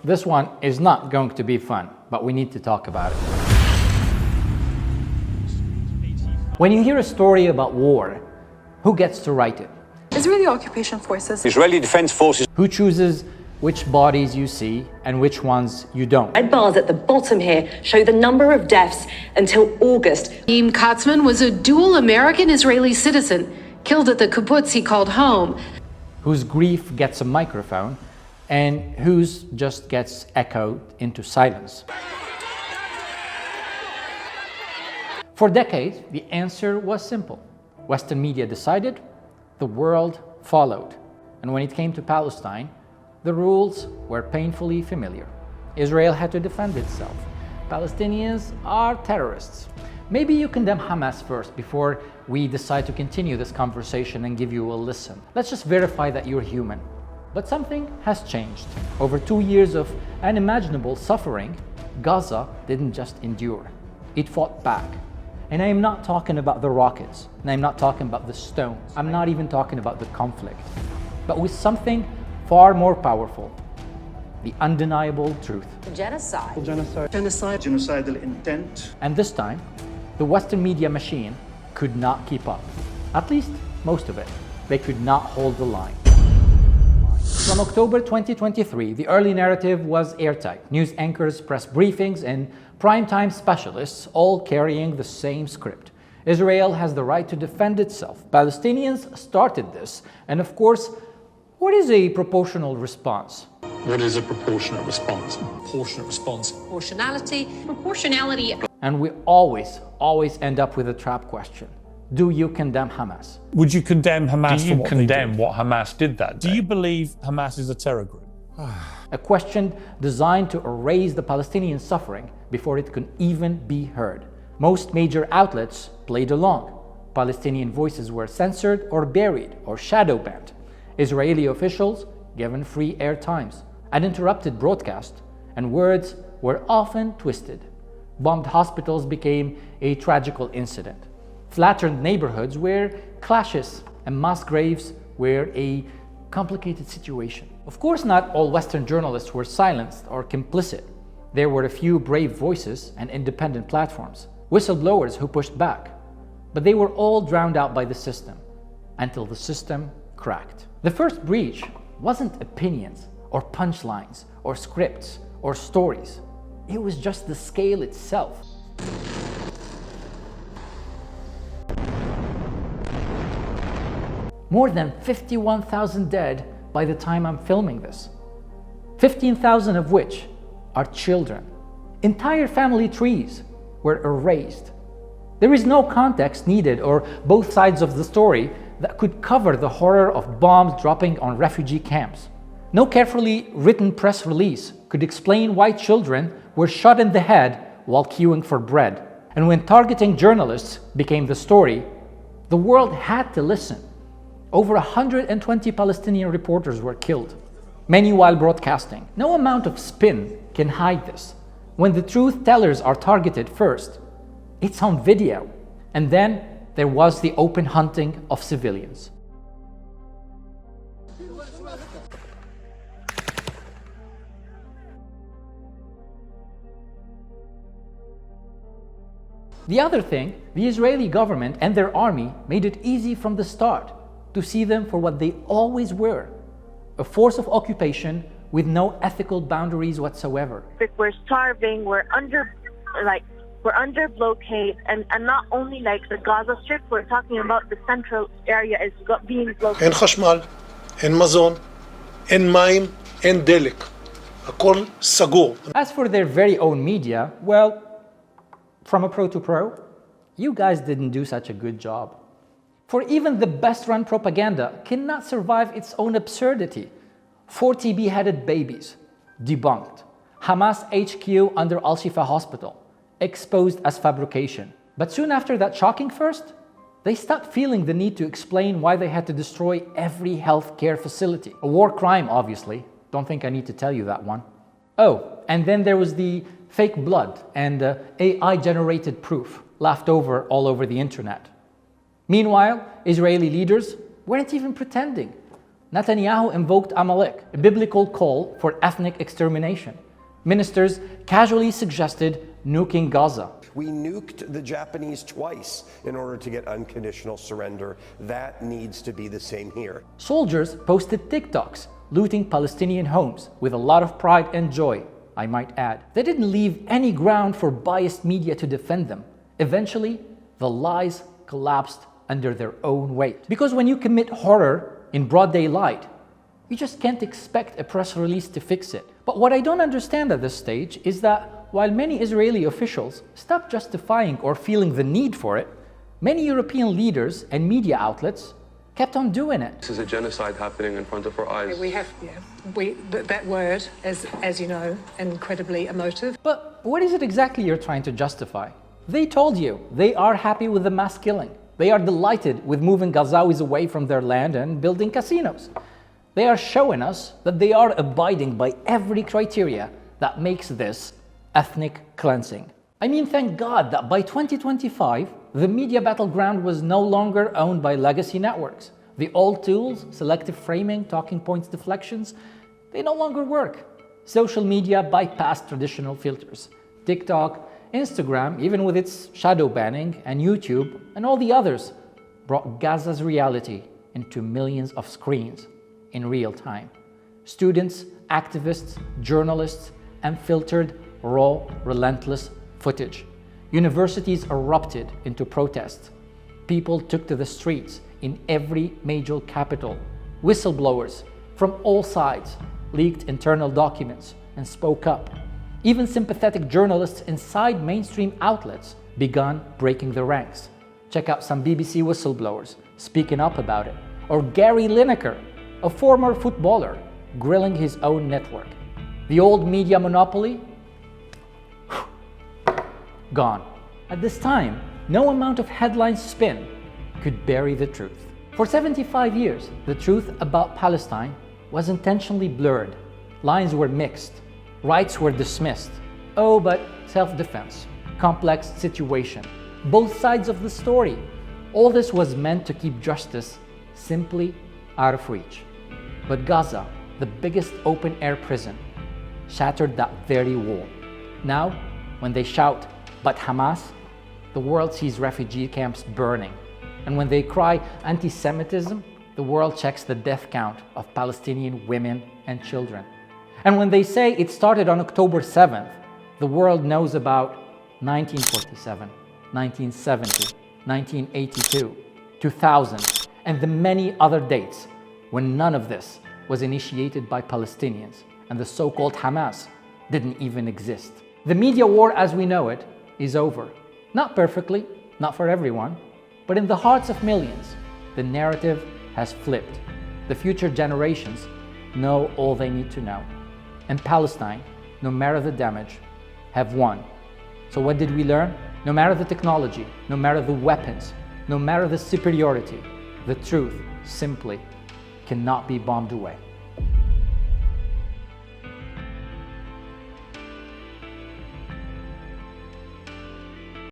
This one is not going to be fun, but we need to talk about it. When you hear a story about war, who gets to write it? Israeli occupation forces. Israeli Defense Forces. Who chooses which bodies you see and which ones you don't? Red bars at the bottom here show the number of deaths until August. Naim Katzman was a dual American-Israeli citizen, killed at the kibbutz he called home. Whose grief gets a microphone and whose just gets echoed into silence? For decades, the answer was simple. Western media decided, the world followed. And when it came to Palestine, the rules were painfully familiar. Israel had to defend itself. Palestinians are terrorists. Maybe you condemn Hamas first before we decide to continue this conversation and give you a listen. Let's just verify that you're human. But something has changed. Over 2 years of unimaginable suffering, Gaza didn't just endure. It fought back. And I am not talking about the rockets, and I'm not talking about the stones. I'm not even talking about the conflict. But with something far more powerful, the undeniable truth. Genocide. Genocidal intent. And this time, the Western media machine could not keep up. At least most of it. They could not hold the line. From October 2023, the early narrative was airtight. News anchors, press briefings, and primetime specialists all carrying the same script. Israel has the right to defend itself. Palestinians started this. And of course, what is a proportional response? What is a proportionate response? Proportionate response. Proportionality. Proportionality. And we always end up with a trap question. Do you condemn Hamas? Would you condemn Hamas Do you for what condemn they did? what Hamas did that day? Do you believe Hamas is a terror group? A question designed to erase the Palestinian suffering before it could even be heard. Most major outlets played along. Palestinian voices were censored or buried or shadow banned. Israeli officials given free airtimes, uninterrupted broadcast, and words were often twisted. Bombed hospitals became a tragical incident. Flattened neighborhoods were clashes, and mass graves were a complicated situation. Of course, not all Western journalists were silenced or complicit. There were a few brave voices and independent platforms, whistleblowers who pushed back. But they were all drowned out by the system, until the system cracked. The first breach wasn't opinions or punchlines or scripts or stories. It was just the scale itself. More than 51,000 dead by the time I'm filming this. 15,000 of which are children. Entire family trees were erased. There is no context needed or both sides of the story that could cover the horror of bombs dropping on refugee camps. No carefully written press release could explain why children were shot in the head while queuing for bread. And when targeting journalists became the story, the world had to listen. Over 120 Palestinian reporters were killed, many while broadcasting. No amount of spin can hide this. When the truth tellers are targeted first, it's on video. And then there was the open hunting of civilians. The other thing, the Israeli government and their army made it easy from the start to see them for what they always were, a force of occupation with no ethical boundaries whatsoever. We're starving, we're under blockade, and not only like the Gaza Strip, we're talking about the central area is being blockaded. אין חשמל, אין מזון, אין מים, אין דלק. הכל סגור. As for their very own media, well, from a pro to pro, you guys didn't do such a good job. For even the best-run propaganda cannot survive its own absurdity. 40 beheaded babies, debunked. Hamas HQ under Al-Shifa Hospital, exposed as fabrication. But soon after that shocking first, they stopped feeling the need to explain why they had to destroy every healthcare facility. A war crime, obviously. Don't think I need to tell you that one. Oh, and then there was the fake blood and AI-generated proof laughed over all over the internet. Meanwhile, Israeli leaders weren't even pretending. Netanyahu invoked Amalek, a biblical call for ethnic extermination. Ministers casually suggested nuking Gaza. We nuked the Japanese twice in order to get unconditional surrender. That needs to be the same here. Soldiers posted TikToks looting Palestinian homes with a lot of pride and joy, I might add. They didn't leave any ground for biased media to defend them. Eventually, the lies collapsed under their own weight. Because when you commit horror in broad daylight, you just can't expect a press release to fix it. But what I don't understand at this stage is that while many Israeli officials stopped justifying or feeling the need for it, many European leaders and media outlets kept on doing it. This is a genocide happening in front of our eyes. We have, that word, as you know, incredibly emotive. But what is it exactly you're trying to justify? They told you they are happy with the mass killing. They are delighted with moving Gazawis away from their land and building casinos. They are showing us that they are abiding by every criteria that makes this ethnic cleansing. I mean, thank God that by 2025, the media battleground was no longer owned by legacy networks. The old tools, selective framing, talking points, deflections, they no longer work. Social media bypassed traditional filters. TikTok, Instagram, even with its shadow banning, and YouTube, and all the others, brought Gaza's reality into millions of screens in real time. Students, activists, journalists, unfiltered, raw, relentless footage. Universities erupted into protest. People took to the streets in every major capital. Whistleblowers from all sides leaked internal documents and spoke up. Even sympathetic journalists inside mainstream outlets began breaking the ranks. Check out some BBC whistleblowers speaking up about it, or Gary Lineker, a former footballer, grilling his own network. The old media monopoly? Gone. At this time, no amount of headline spin could bury the truth. For 75 years, the truth about Palestine was intentionally blurred. Lines were mixed. Rights were dismissed. Oh, but self-defense. Complex situation. Both sides of the story. All this was meant to keep justice simply out of reach. But Gaza, the biggest open-air prison, shattered that very wall. Now, when they shout, "But Hamas," the world sees refugee camps burning. And when they cry anti-Semitism, the world checks the death count of Palestinian women and children. And when they say it started on October 7th, the world knows about 1947, 1970, 1982, 2000, and the many other dates when none of this was initiated by Palestinians and the so-called Hamas didn't even exist. The media war as we know it is over. Not perfectly, not for everyone, but in the hearts of millions, the narrative has flipped. The future generations know all they need to know. And Palestine, no matter the damage, have won. So what did we learn? No matter the technology, no matter the weapons, no matter the superiority, the truth simply cannot be bombed away.